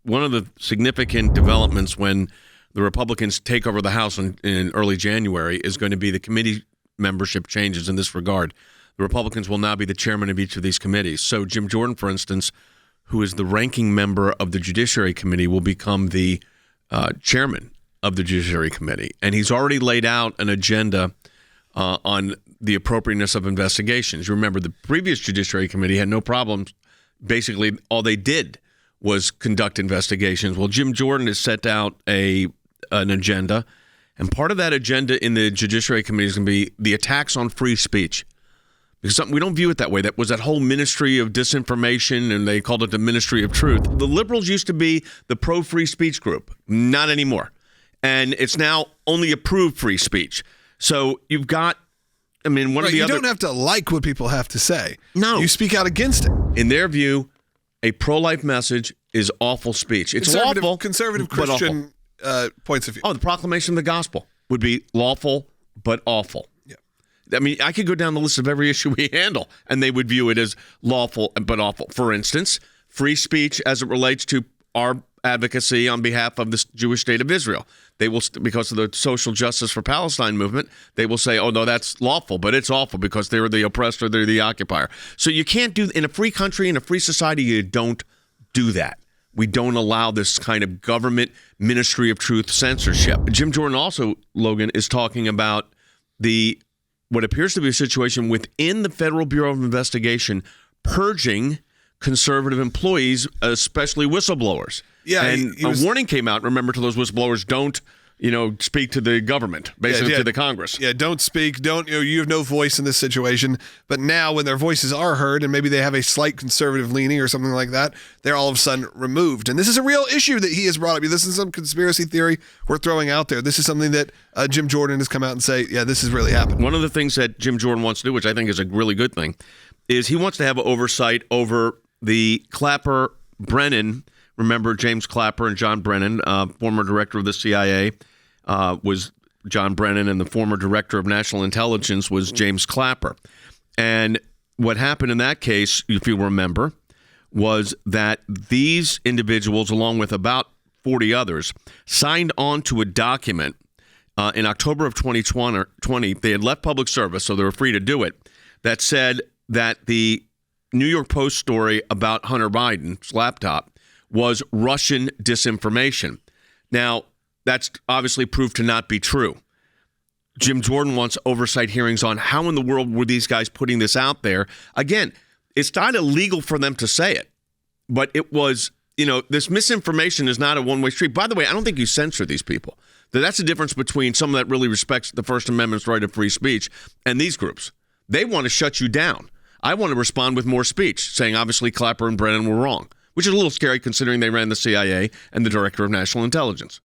one of the significant developments when the Republicans take over the House in early January is going to be the committee membership changes in this regard. The Republicans will now be the chairman of each of these committees. So Jim Jordan, for instance, who is the ranking member of the Judiciary Committee, will become the chairman of the Judiciary Committee. And he's already laid out an agenda on the appropriateness of investigations. You remember the previous Judiciary Committee had no problems. Basically, all they did was conduct investigations. Well, Jim Jordan has set out an agenda, and part of that agenda in the Judiciary Committee is going to be the attacks on free speech. Because we don't view it that way. That was that whole Ministry of Disinformation, and they called it the Ministry of Truth. The liberals used to be the pro-free speech group. Not anymore. And it's now only approved free speech. So you've got, one of the other... You don't have to like what people have to say. No. You speak out against it. In their view, a pro-life message is awful speech. It's lawful, conservative but Christian points of view. Oh, the proclamation of the gospel would be lawful, but awful. Yeah. I could go down the list of every issue we handle, and they would view it as lawful but awful. For instance, free speech as it relates to our advocacy on behalf of the Jewish state of Israel. They will, because of the social justice for Palestine movement, they will say, oh, no, that's lawful, but it's awful because they're the oppressor, they're the occupier. So you can't do, in a free country, in a free society, you don't do that. We don't allow this kind of government Ministry of Truth censorship. Jim Jordan also, Logan, is talking about what appears to be a situation within the Federal Bureau of Investigation purging conservative employees, especially whistleblowers. Yeah, and a warning came out, remember, to those whistleblowers, don't, speak to the government, basically to the Congress. Yeah, don't speak. You have no voice in this situation. But now when their voices are heard and maybe they have a slight conservative leaning or something like that, they're all of a sudden removed. And this is a real issue that he has brought up. This is some conspiracy theory we're throwing out there. This is something that Jim Jordan has come out and say, yeah, this has really happened. One of the things that Jim Jordan wants to do, which I think is a really good thing, is he wants to have oversight over the Clapper-Brennan. Remember James Clapper and John Brennan, former director of the CIA, was John Brennan, and the former director of national intelligence was James Clapper. And what happened in that case, if you remember, was that these individuals, along with about 40 others, signed on to a document in October of 2020. They had left public service, so they were free to do it, that said that the New York Post story about Hunter Biden's laptop was Russian disinformation. Now, that's obviously proved to not be true. Jim Jordan wants oversight hearings on how in the world were these guys putting this out there. Again, it's not illegal for them to say it, but it was, this misinformation is not a one-way street. By the way, I don't think you censor these people. That's the difference between someone that really respects the First Amendment's right of free speech and these groups. They want to shut you down. I want to respond with more speech, saying obviously Clapper and Brennan were wrong, which is a little scary considering they ran the CIA and the director of national intelligence.